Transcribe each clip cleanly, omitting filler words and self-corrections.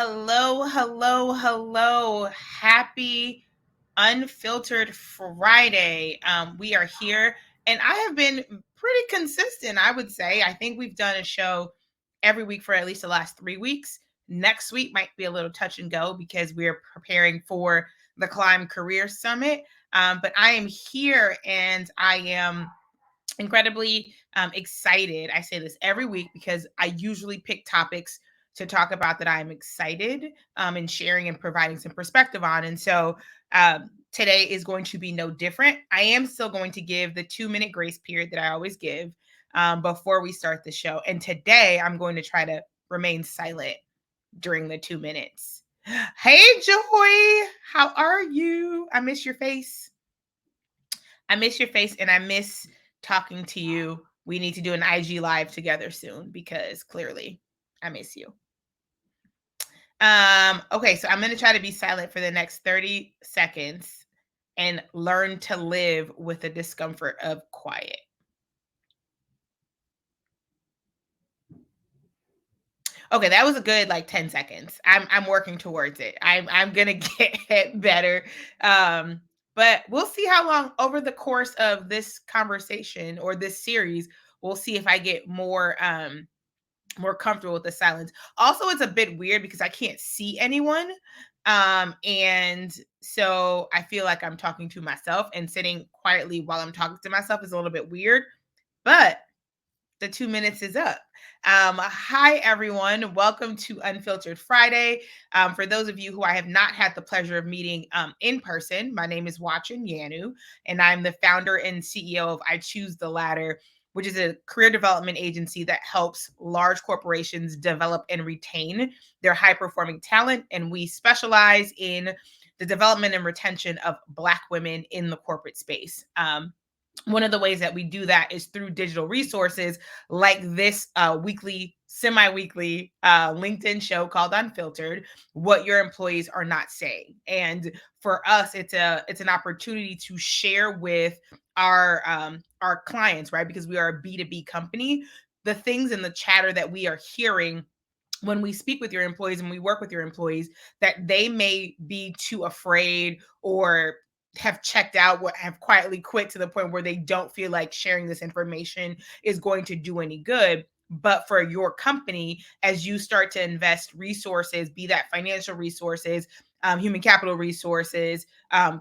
Hello, hello, hello. Happy Unfiltered Friday. We are here, and I have been pretty consistent, I would say. I think we've done a show every week for at least the last 3 weeks. Next week might be a little touch and go because we're preparing for the Climb Career Summit. But I am here and I am incredibly excited. I say this every week because I usually pick topics to talk about that I'm excited and sharing and providing some perspective on. And so today is going to be no different. I am still going to give the 2-minute grace period that I always give before we start the show. And today I'm going to try to remain silent during the 2 minutes. Hey, Joy, how are you? I miss your face. I miss your face and I miss talking to you. We need to do an IG live together soon because clearly I miss you. Okay, so I'm going to try to be silent for the next 30 seconds and learn to live with the discomfort of quiet. Okay, that was a good 10 seconds. I'm working towards it. I'm gonna get better. But we'll see how long over the course of this conversation or this series, we'll see if I get more comfortable with the silence. Also, it's a bit weird because I can't see anyone. And so I feel like I'm talking to myself, and sitting quietly while I'm talking to myself is a little bit weird. But the 2 minutes is up. Hi, everyone. Welcome to Unfiltered Friday. For those of you who I have not had the pleasure of meeting in person, my name is Watchin Yanu, and I'm the founder and CEO of I Choose the Ladder, which is a career development agency that helps large corporations develop and retain their high-performing talent. And we specialize in the development and retention of Black women in the corporate space. One of the ways that we do that is through digital resources like this semi-weekly LinkedIn show called Unfiltered, What Your Employees Are Not Saying. And for us, it's an opportunity to share with our clients, right? Because we are a B2B company, the things in the chatter that we are hearing when we speak with your employees and we work with your employees that they may be too afraid or have checked out, what have quietly quit to the point where they don't feel like sharing this information is going to do any good. But for your company, as you start to invest resources, be that financial resources, human capital resources,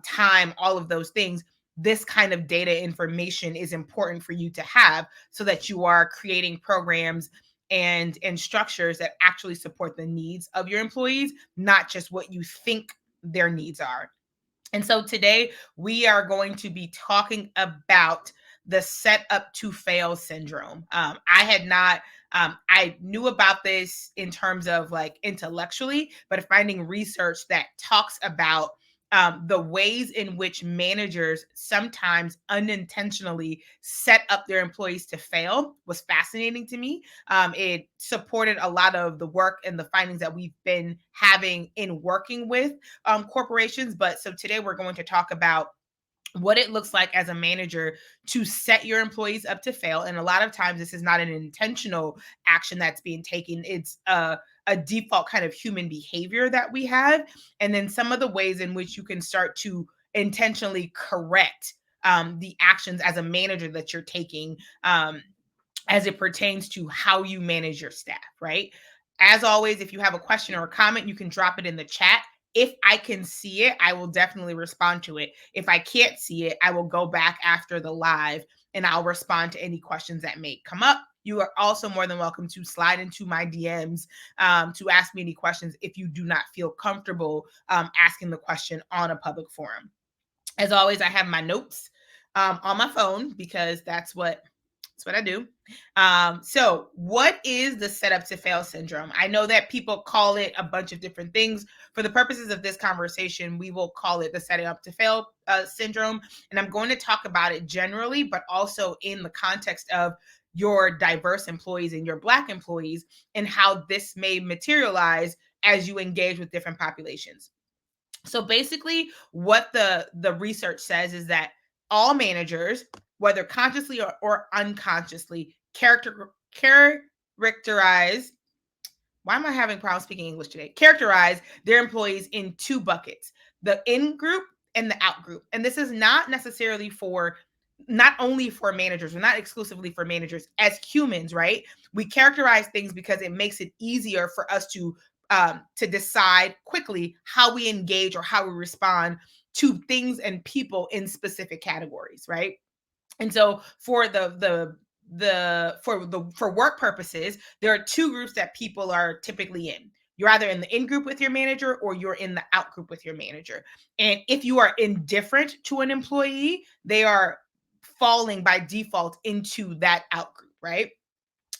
time, all of those things, this kind of data information is important for you to have so that you are creating programs and structures that actually support the needs of your employees, not just what you think their needs are. And so today we are going to be talking about the set up to fail syndrome. I knew about this in terms of intellectually, but finding research that talks about the ways in which managers sometimes unintentionally set up their employees to fail was fascinating to me. It supported a lot of the work and the findings that we've been having in working with corporations. But so today we're going to talk about what it looks like as a manager to set your employees up to fail. And a lot of times this is not an intentional action that's being taken. It's a default kind of human behavior that we have. And then some of the ways in which you can start to intentionally correct the actions as a manager that you're taking as it pertains to how you manage your staff, right? As always, if you have a question or a comment, you can drop it in the chat. If I can see it, I will definitely respond to it. If I can't see it, I will go back after the live and I'll respond to any questions that may come up. You are also more than welcome to slide into my DMs to ask me any questions if you do not feel comfortable asking the question on a public forum. As always, I have my notes on my phone because that's what I do. So what is the setup to fail syndrome? I know that people call it a bunch of different things. For the purposes of this conversation, we will call it the setting up to fail syndrome. And I'm going to talk about it generally, but also in the context of your diverse employees and your Black employees and how this may materialize as you engage with different populations. So basically, what the research says is that all managers, whether consciously or unconsciously, characterize. why am I having problems speaking English today? Characterize their employees in two buckets, the in group and the out group. And this is not necessarily for not only for managers, or not exclusively for managers. As humans, right? We characterize things because it makes it easier for us to decide quickly how we engage or how we respond to things and people in specific categories, right? And so for work purposes, there are two groups that people are typically in. You're either in the in group with your manager or you're in the out group with your manager. And if you are indifferent to an employee, they are falling by default into that out group, right?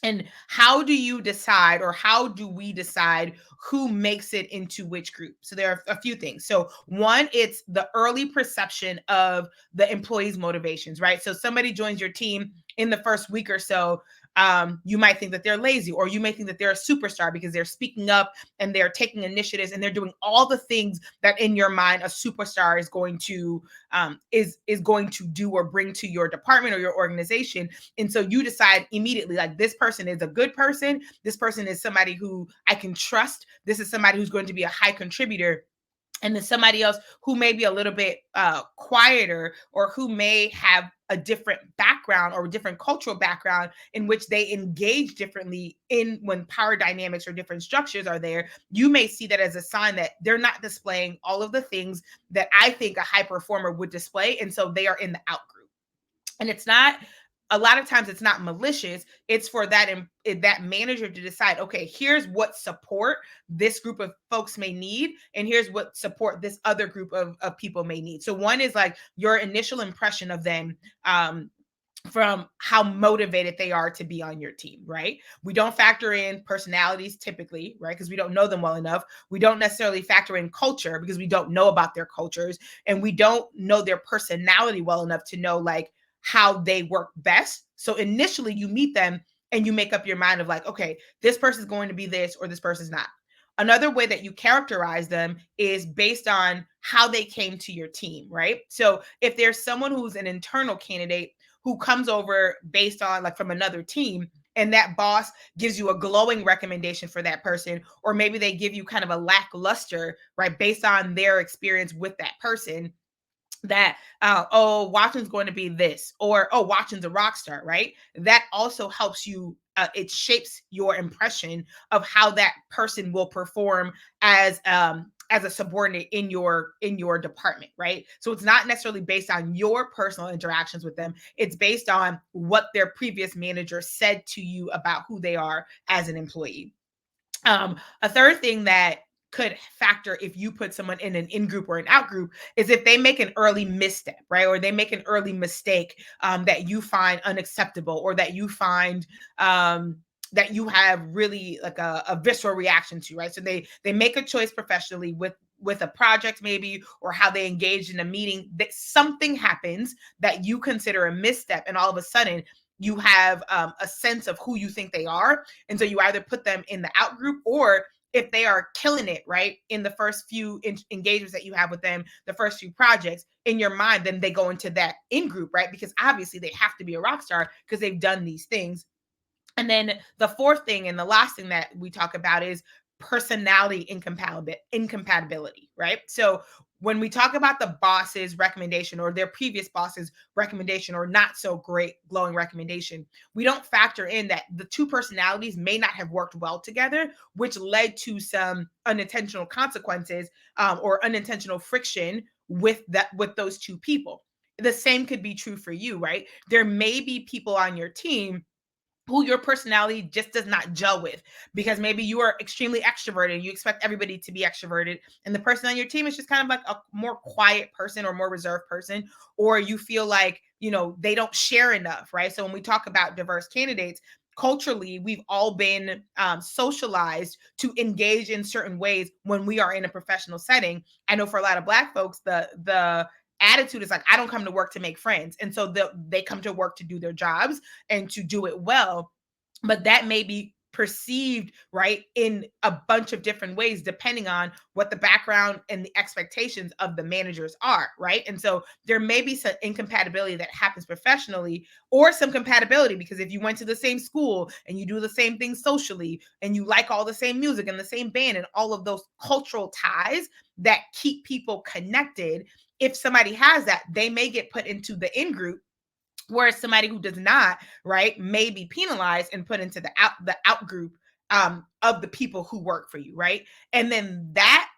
And how do you decide, or how do we decide who makes it into which group? So there are a few things. So one, it's the early perception of the employee's motivations, right? So somebody joins your team in the first week or so. You might think that they're lazy, or you may think that they're a superstar because they're speaking up and they're taking initiatives and they're doing all the things that in your mind a superstar is going to do or bring to your department or your organization. And so you decide immediately, like, this person is a good person. This person is somebody who I can trust. This is somebody who's going to be a high contributor. And then somebody else who may be a little bit quieter, or who may have a different background or a different cultural background in which they engage differently in when power dynamics or different structures are there. You may see that as a sign that they're not displaying all of the things that I think a high performer would display. And so they are in the out group. And it's not, a lot of times it's not malicious. It's for that manager to decide, okay, here's what support this group of folks may need, and here's what support this other group of people may need. So one is like your initial impression of them, from how motivated they are to be on your team, right? We don't factor in personalities typically, right? Because we don't know them well enough. We don't necessarily factor in culture because we don't know about their cultures, and we don't know their personality well enough to know like how they work best. So initially you meet them and you make up your mind of like, okay, this person's going to be this or this person's not. Another way that you characterize them is based on how they came to your team, right? So if there's someone who's an internal candidate who comes over based on like from another team, and that boss gives you a glowing recommendation for that person, or maybe they give you kind of a lackluster, right, based on their experience with that person, that oh, Watson's going to be this, or oh, Watson's a rock star, right? That also helps you, it shapes your impression of how that person will perform as a subordinate in your department, right? So it's not necessarily based on your personal interactions with them. It's based on what their previous manager said to you about who they are as an employee. A third thing that could factor if you put someone in an in group or an out group is if they make an early misstep, right? Or they make an early mistake that you find unacceptable, or that you find that you have really like a visceral reaction to, right? So they make a choice professionally with a project maybe, or how they engage in a meeting, that something happens that you consider a misstep, and all of a sudden you have a sense of who you think they are. And so you either put them in the out group, or if they are killing it, right, in the first few engagements that you have with them, the first few projects in your mind, then they go into that in group, right? Because obviously they have to be a rock star because they've done these things. And then the fourth thing and the last thing that we talk about is personality incompatibility, right? So when we talk about the boss's recommendation, or their previous boss's recommendation, or not so great glowing recommendation, we don't factor in that the two personalities may not have worked well together, which led to some unintentional consequences, or unintentional friction with those two people. The same could be true for you, right? There may be people on your team who your personality just does not gel with, because maybe you are extremely extroverted and you expect everybody to be extroverted, and the person on your team is just kind of like a more quiet person or more reserved person, or you feel like, they don't share enough, right? So when we talk about diverse candidates, culturally we've all been socialized to engage in certain ways when we are in a professional setting. I know for a lot of Black folks, the attitude is like, I don't come to work to make friends, and so they come to work to do their jobs and to do it well. But that may be perceived, right, in a bunch of different ways, depending on what the background and the expectations of the managers are, right? And so there may be some incompatibility that happens professionally, or some compatibility, because if you went to the same school and you do the same thing socially and you like all the same music and the same band and all of those cultural ties that keep people connected, if somebody has that, they may get put into the in group, whereas somebody who does not, right, may be penalized and put into the out group, of the people who work for you, right? And then that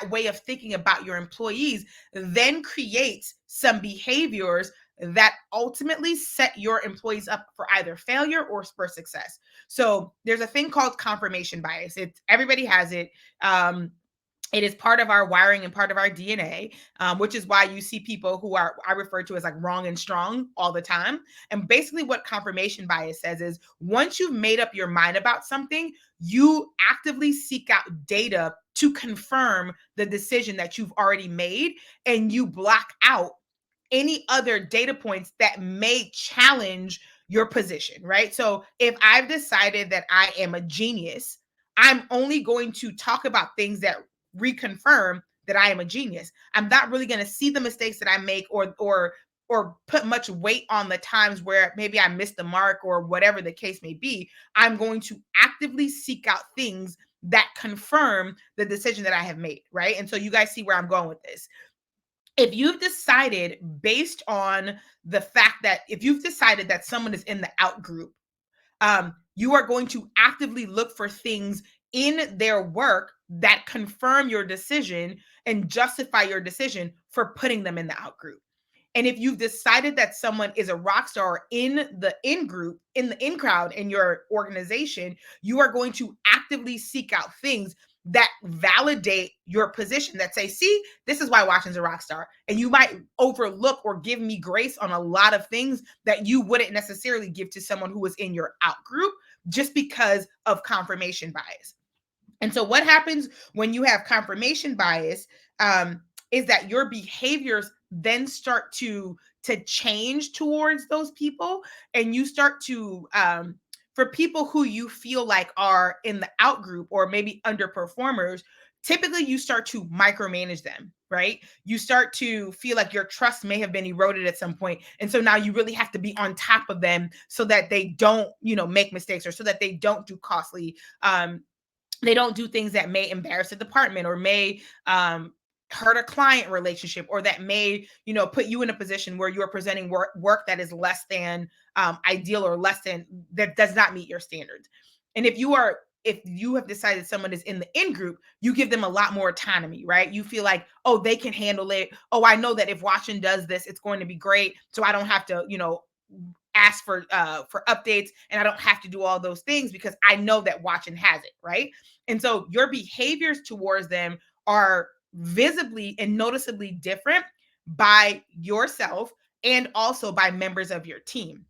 way of thinking about your employees then creates some behaviors that ultimately set your employees up for either failure or for success. So there's a thing called confirmation bias. It's everybody has it. It is part of our wiring and part of our DNA, which is why you see people who are, I refer to as like wrong and strong all the time. And basically, what confirmation bias says is once you've made up your mind about something, you actively seek out data to confirm the decision that you've already made, and you block out any other data points that may challenge your position, right? So if I've decided that I am a genius, I'm only going to talk about things that reconfirm that I am a genius. I'm not really going to see the mistakes that I make, or put much weight on the times where maybe I missed the mark or whatever the case may be. I'm going to actively seek out things that confirm the decision that I have made, right? And so you guys see where I'm going with this. If you've decided, based on the fact that if you've decided that someone is in the out group, you are going to actively look for things in their work that confirm your decision and justify your decision for putting them in the out group. And if you've decided that someone is a rock star in the in group, in the in crowd in your organization, you are going to actively seek out things that validate your position, that say, see, this is why Washington's a rock star. And you might overlook or give me grace on a lot of things that you wouldn't necessarily give to someone who was in your out group, just because of confirmation bias. And so what happens when you have confirmation bias, is that your behaviors then start to change towards those people, and you start to, for people who you feel like are in the out group or maybe underperformers, typically you start to micromanage them, right? You start to feel like your trust may have been eroded at some point, and so now you really have to be on top of them so that they don't, make mistakes, or so that they don't do costly, they don't do things that may embarrass the department, or may, hurt a client relationship, or that may, put you in a position where you're presenting work that is less than, ideal, or less than, that does not meet your standards. And if you have decided someone is in the in group, you give them a lot more autonomy, right? You feel like, oh, they can handle it. Oh, I know that if Washington does this, it's going to be great. So I don't have to, ask for updates, and I don't have to do all those things because I know that Watson has it, right? And so your behaviors towards them are visibly and noticeably different by yourself and also by members of your team.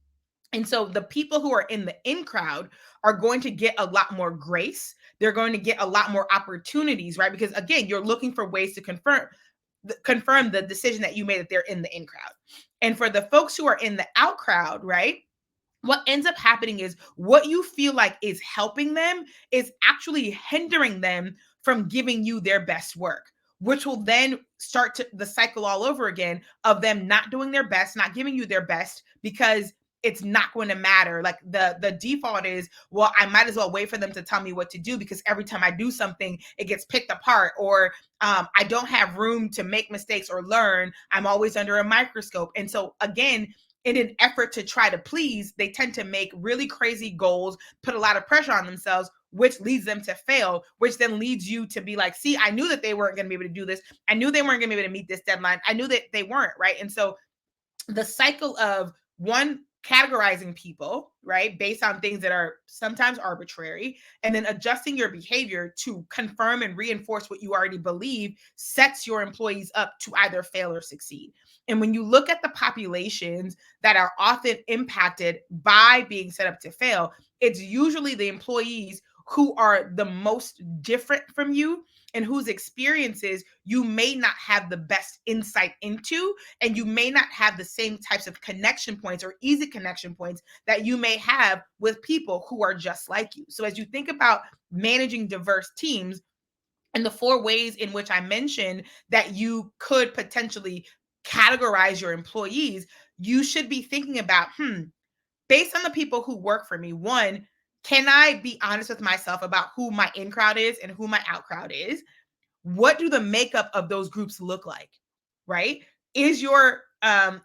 And so the people who are in the in crowd are going to get a lot more grace. They're going to get a lot more opportunities, right? Because again, you're looking for ways to confirm the decision that you made, that they're in the in crowd. And for the folks who are in the out crowd, right? What ends up happening is what you feel like is helping them is actually hindering them from giving you their best work, which will then start to the cycle all over again of them not doing their best, not giving you their best, because it's not going to matter. Like the default is, well, I might as well wait for them to tell me what to do, because every time I do something, it gets picked apart, or I don't have room to make mistakes or learn. I'm always under a microscope. And so again, in an effort to try to please, they tend to make really crazy goals, put a lot of pressure on themselves, which leads them to fail, which then leads you to be like, see, I knew that they weren't going to be able to do this. I knew they weren't going to be able to meet this deadline. I knew that they weren't, right? And so the cycle of one, categorizing people, right, based on things that are sometimes arbitrary, and then adjusting your behavior to confirm and reinforce what you already believe, sets your employees up to either fail or succeed. And when you look at the populations that are often impacted by being set up to fail, it's usually the employees who are the most different from you and whose experiences you may not have the best insight into, and you may not have the same types of connection points or easy connection points that you may have with people who are just like you. So as you think about managing diverse teams, and the four ways in which I mentioned that you could potentially categorize your employees, you should be thinking about, based on the people who work for me, one, can I be honest with myself about who my in crowd is and who my out crowd is? What do the makeup of those groups look like? Right? Is your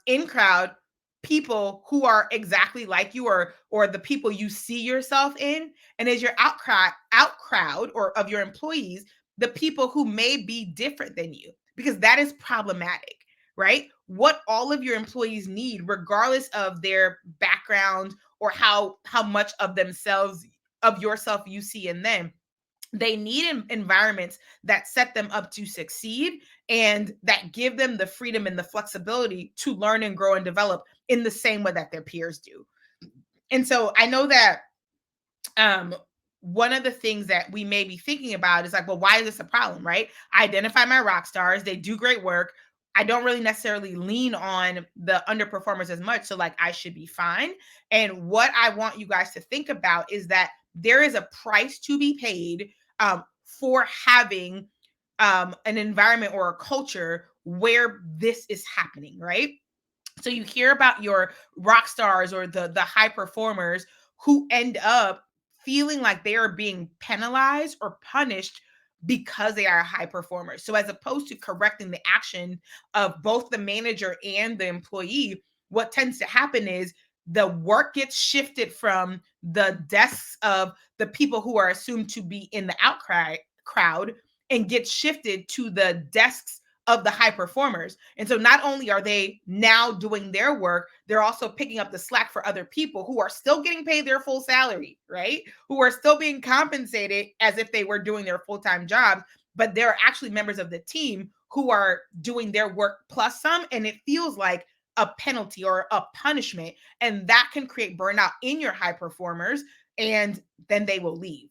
in crowd people who are exactly like you, or the people you see yourself in? And is your out crowd or of your employees the people who may be different than you? Because that is problematic, right? What all of your employees need, regardless of their background or how much of themselves, of yourself, you see in them, they need environments that set them up to succeed and that give them the freedom and the flexibility to learn and grow and develop in the same way that their peers do. And so I know that um one of the things that we may be thinking about is like, well, why is this a problem, right? I identify my rock stars, they do great work. I don't really necessarily lean on the underperformers as much, so like I should be fine. And what I want you guys to think about is that there is a price to be paid for having an environment or a culture where this is happening, right? So you hear about your rock stars or the high performers who end up feeling like they are being penalized or punished because they are high performers. So as opposed to correcting the action of both the manager and the employee, what tends to happen is the work gets shifted from the desks of the people who are assumed to be in the outcry crowd and gets shifted to the desks of the high performers. And so not only are they now doing their work, they're also picking up the slack for other people who are still getting paid their full salary, right? Who are still being compensated as if they were doing their full-time jobs, but they're actually members of the team who are doing their work plus some, and it feels like a penalty or a punishment, and that can create burnout in your high performers, and then they will leave.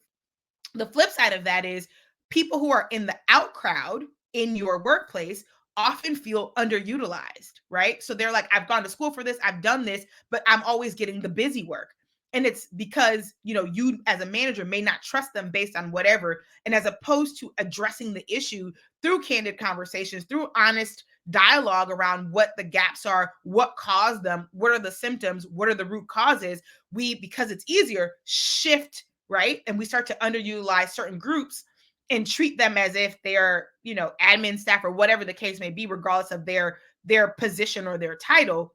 The flip side of that is people who are in the out crowd in your workplace often feel underutilized, right? So they're like, I've gone to school for this, I've done this, but I'm always getting the busy work. And it's because, you as a manager may not trust them based on whatever. And as opposed to addressing the issue through candid conversations, through honest dialogue around what the gaps are, what caused them, what are the symptoms, what are the root causes, we, because it's easier, shift, right? And we start to underutilize certain groups and treat them as if they're, admin staff or whatever the case may be, regardless of their position or their title.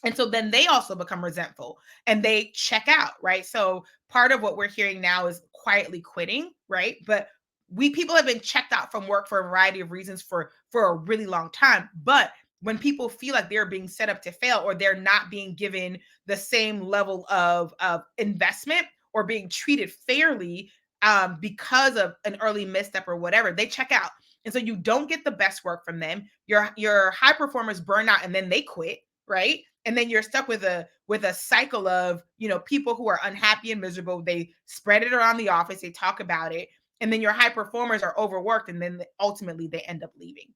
And so then they also become resentful and they check out, right? So part of what we're hearing now is quietly quitting, right? But we people have been checked out from work for a variety of reasons for a really long time. But when people feel like they're being set up to fail or they're not being given the same level of investment or being treated fairly because of an early misstep or whatever, they check out. And so you don't get the best work from them. Your high performers burn out and then they quit, right? And then you're stuck with a cycle of, people who are unhappy and miserable. They spread it around the office, they talk about it, and then your high performers are overworked, and then ultimately they end up leaving.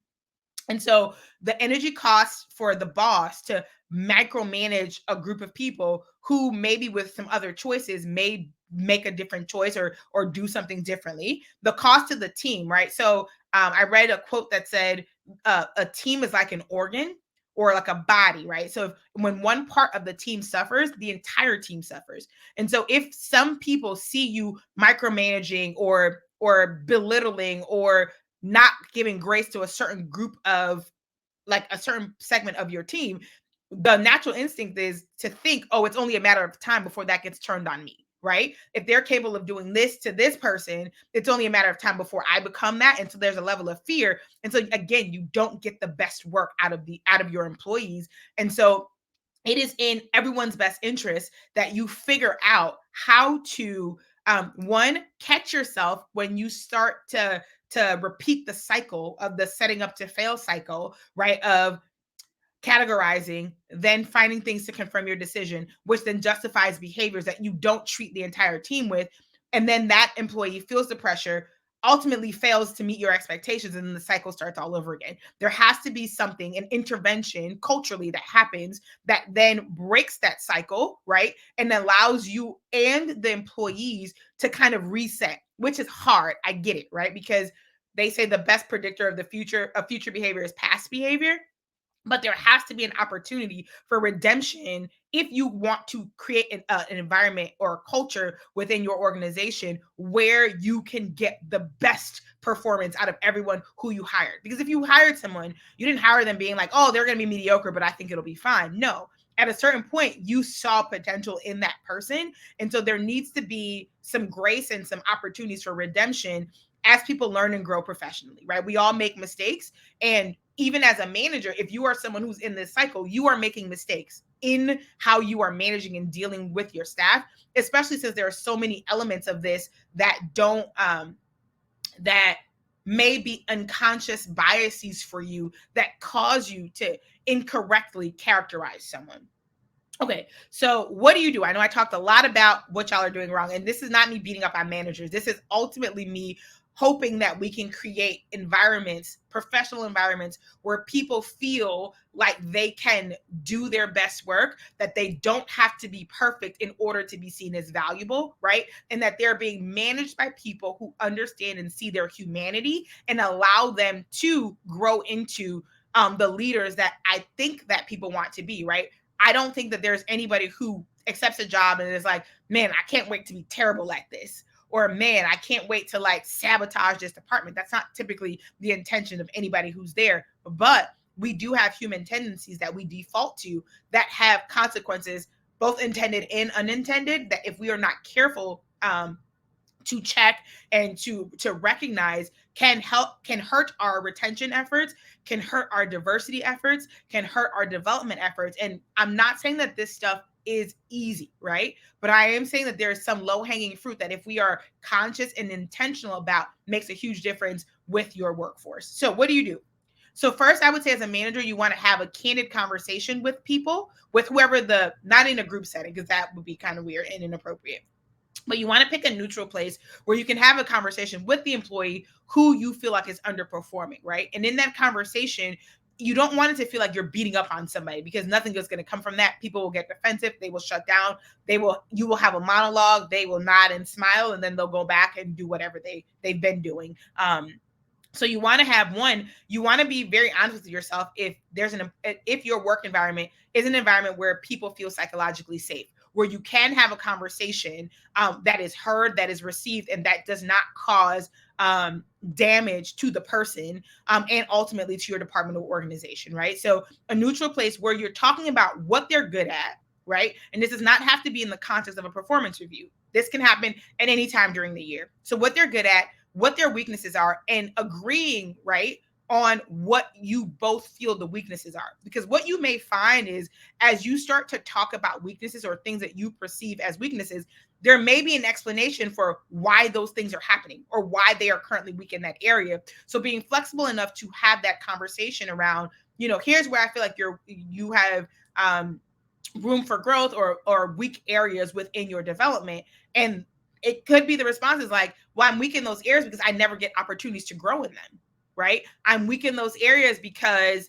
And so the energy cost for the boss to micromanage a group of people who maybe with some other choices may make a different choice or do something differently. The cost to the team, right? So I read a quote that said a team is like an organ or like a body, right? So when one part of the team suffers, the entire team suffers. And so if some people see you micromanaging or belittling or not giving grace to a certain group of, like, a certain segment of your team, the natural instinct is to think, oh, it's only a matter of time before that gets turned on me, right? If they're capable of doing this to this person, it's only a matter of time before I become that. And so there's a level of fear. And so again, you don't get the best work out of your employees. And so it is in everyone's best interest that you figure out how to one, catch yourself when you start to repeat the cycle of the setting up to fail cycle, right? Of categorizing, then finding things to confirm your decision, which then justifies behaviors that you don't treat the entire team with. and then that employee feels the pressure, ultimately fails to meet your expectations, and then the cycle starts all over again. There has to be something, an intervention culturally that happens that then breaks that cycle, right? And allows you and the employees to kind of reset, which is hard. I get it, right? Because they say the best predictor of the future of future behavior is past behavior, but there has to be an opportunity for redemption if you want to create an environment or a culture within your organization where you can get the best performance out of everyone who you hired. Because if you hired someone, you didn't hire them being like, oh, they're going to be mediocre, but I think it'll be fine. No, at a certain point, you saw potential in that person. And so there needs to be some grace and some opportunities for redemption as people learn and grow professionally, right? We all make mistakes. And even as a manager, if you are someone who's in this cycle, you are making mistakes in how you are managing and dealing with your staff, especially since there are so many elements of this that don't that may be unconscious biases for you that cause you to incorrectly characterize someone. Okay, so what do you do? I know I talked a lot about what y'all are doing wrong, and this is not me beating up on managers. This is ultimately me hoping that we can create environments, professional environments, where people feel like they can do their best work, that they don't have to be perfect in order to be seen as valuable, right? And that they're being managed by people who understand and see their humanity and allow them to grow into the leaders that I think that people want to be, right? I don't think that there's anybody who accepts a job and is like, man, I can't wait to be terrible at this. Or man, I can't wait to like sabotage this department. That's not typically the intention of anybody who's there. But we do have human tendencies that we default to that have consequences, both intended and unintended, that if we are not careful to check and to recognize can hurt our retention efforts, can hurt our diversity efforts, can hurt our development efforts. And I'm not saying that this stuff is easy, right? But I am saying that there's some low-hanging fruit that if we are conscious and intentional about, makes a huge difference with your workforce. So what do? So first, I would say as a manager, you want to have a candid conversation with people, with whoever not in a group setting, because that would be kind of weird and inappropriate. But you want to pick a neutral place where you can have a conversation with the employee who you feel like is underperforming, right? And in that conversation, you don't want it to feel like you're beating up on somebody, because nothing is going to come from that. People will get defensive, they will shut down, you will have a monologue, they will nod and smile, and then they'll go back and do whatever they've been doing. So you want to have you want to be very honest with yourself if your work environment is an environment where people feel psychologically safe, where you can have a conversation that is heard, that is received, and that does not cause damage to the person and ultimately to your department or organization, right? So a neutral place where you're talking about what they're good at, right? And this does not have to be in the context of a performance review. This can happen at any time during the year. So what they're good at, what their weaknesses are, and agreeing, right, on what you both feel the weaknesses are. Because what you may find is as you start to talk about weaknesses or things that you perceive as weaknesses, there may be an explanation for why those things are happening or why they are currently weak in that area. So being flexible enough to have that conversation around, here's where I feel like you have room for growth or weak areas within your development. And it could be the response is like, well, I'm weak in those areas because I never get opportunities to grow in them, right? I'm weak in those areas because,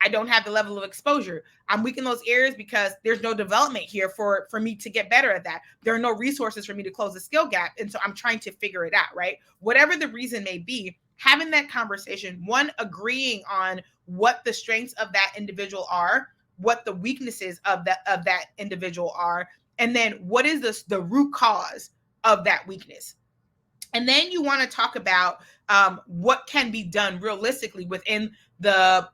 I don't have the level of exposure. I'm weak in those areas because there's no development here for me to get better at that. There are no resources for me to close the skill gap. And so I'm trying to figure it out, right? Whatever the reason may be, having that conversation, one, agreeing on what the strengths of that individual are, what the weaknesses of that individual are, and then what is the root cause of that weakness. And then you want to talk about what can be done realistically within the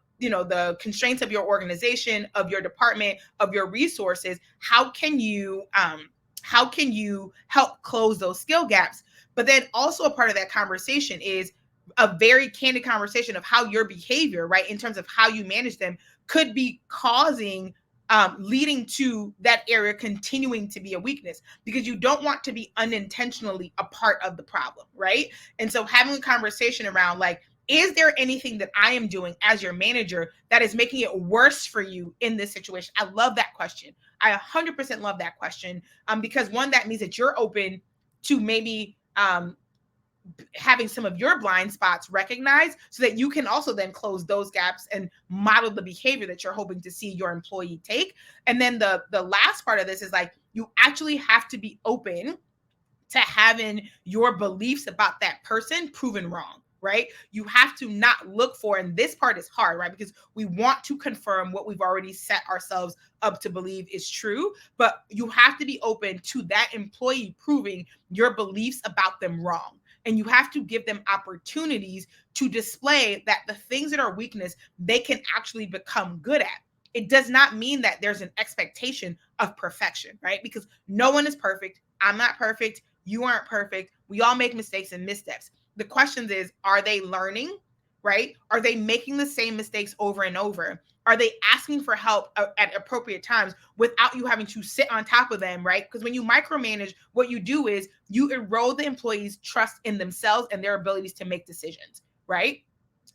constraints of your organization, of your department, of your resources. How can you help close those skill gaps? But then also a part of that conversation is a very candid conversation of how your behavior, right, in terms of how you manage them, could be leading to that area continuing to be a weakness, because you don't want to be unintentionally a part of the problem, right? And so having a conversation around like, is there anything that I am doing as your manager that is making it worse for you in this situation? I love that question. I 100% love that question because one, that means that you're open to maybe having some of your blind spots recognized so that you can also then close those gaps and model the behavior that you're hoping to see your employee take. And then the last part of this is like, you actually have to be open to having your beliefs about that person proven wrong, right? You have to not look for, and this part is hard, right? Because we want to confirm what we've already set ourselves up to believe is true, but you have to be open to that employee proving your beliefs about them wrong. And you have to give them opportunities to display that the things that are weakness, they can actually become good at. It does not mean that there's an expectation of perfection, right? Because no one is perfect. I'm not perfect. You aren't perfect. We all make mistakes and missteps. The question is, are they learning, right? Are they making the same mistakes over and over? Are they asking for help at appropriate times without you having to sit on top of them, right? Because when you micromanage, what you do is you erode the employees' trust in themselves and their abilities to make decisions, right?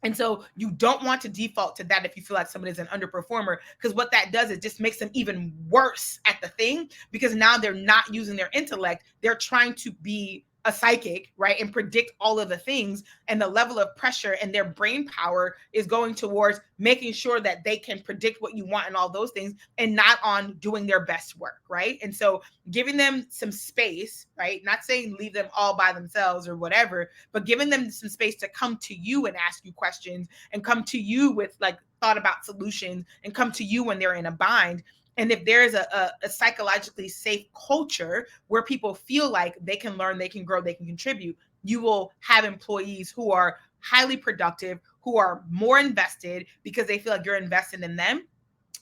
And so you don't want to default to that if you feel like somebody is an underperformer, because what that does is just makes them even worse at the thing, because now they're not using their intellect. They're trying to be a psychic, right? And predict all of the things, and the level of pressure and their brain power is going towards making sure that they can predict what you want and all those things, and not on doing their best work, right? And so giving them some space, right? Not saying leave them all by themselves or whatever, but giving them some space to come to you and ask you questions, and come to you with like thought about solutions, and come to you when they're in a bind. And if there is a psychologically safe culture where people feel like they can learn, they can grow, they can contribute, you will have employees who are highly productive, who are more invested because they feel like you're invested in them,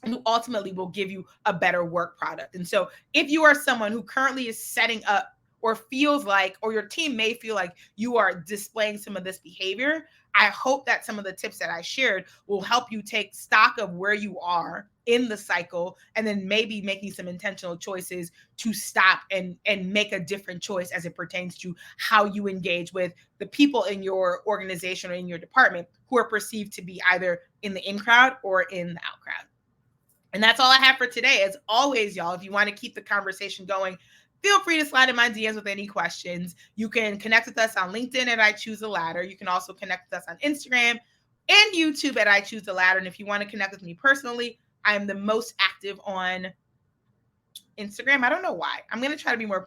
and who ultimately will give you a better work product. And so if you are someone who currently is setting up, or feels like, or your team may feel like you are displaying some of this behavior, I hope that some of the tips that I shared will help you take stock of where you are in the cycle, and then maybe making some intentional choices to stop and make a different choice as it pertains to how you engage with the people in your organization or in your department who are perceived to be either in the in crowd or in the out crowd. And that's all I have for today. As always, y'all, if you want to keep the conversation going, feel free to slide in my DMs with any questions. You can connect with us on LinkedIn at I Choose the Ladder. You can also connect with us on Instagram and YouTube at I Choose the Ladder. And if you want to connect with me personally, I am the most active on Instagram. I don't know why. I'm going to try to be more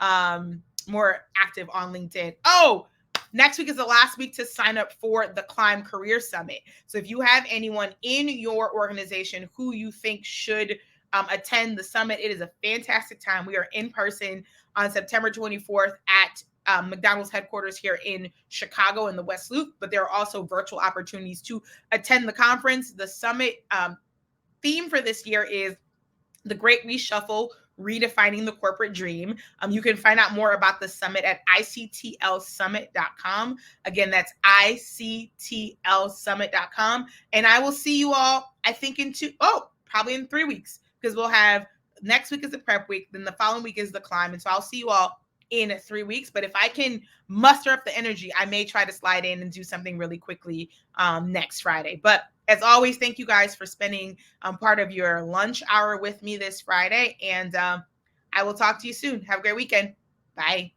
active on LinkedIn. Oh, next week is the last week to sign up for the Climb Career Summit. So if you have anyone in your organization who you think should attend the summit, it is a fantastic time. We are in person on September 24th at McDonald's headquarters here in Chicago in the West Loop, but there are also virtual opportunities to attend the conference. The summit theme for this year is The Great Reshuffle, Redefining the Corporate Dream. You can find out more about the summit at ictlsummit.com. Again, that's ictlsummit.com. And I will see you all, I think, probably in 3 weeks, because we'll have next week is the prep week, then the following week is the climb. And so I'll see you all in 3 weeks. But if I can muster up the energy, I may try to slide in and do something really quickly next Friday. But as always, thank you guys for spending part of your lunch hour with me this Friday. And I will talk to you soon. Have a great weekend. Bye.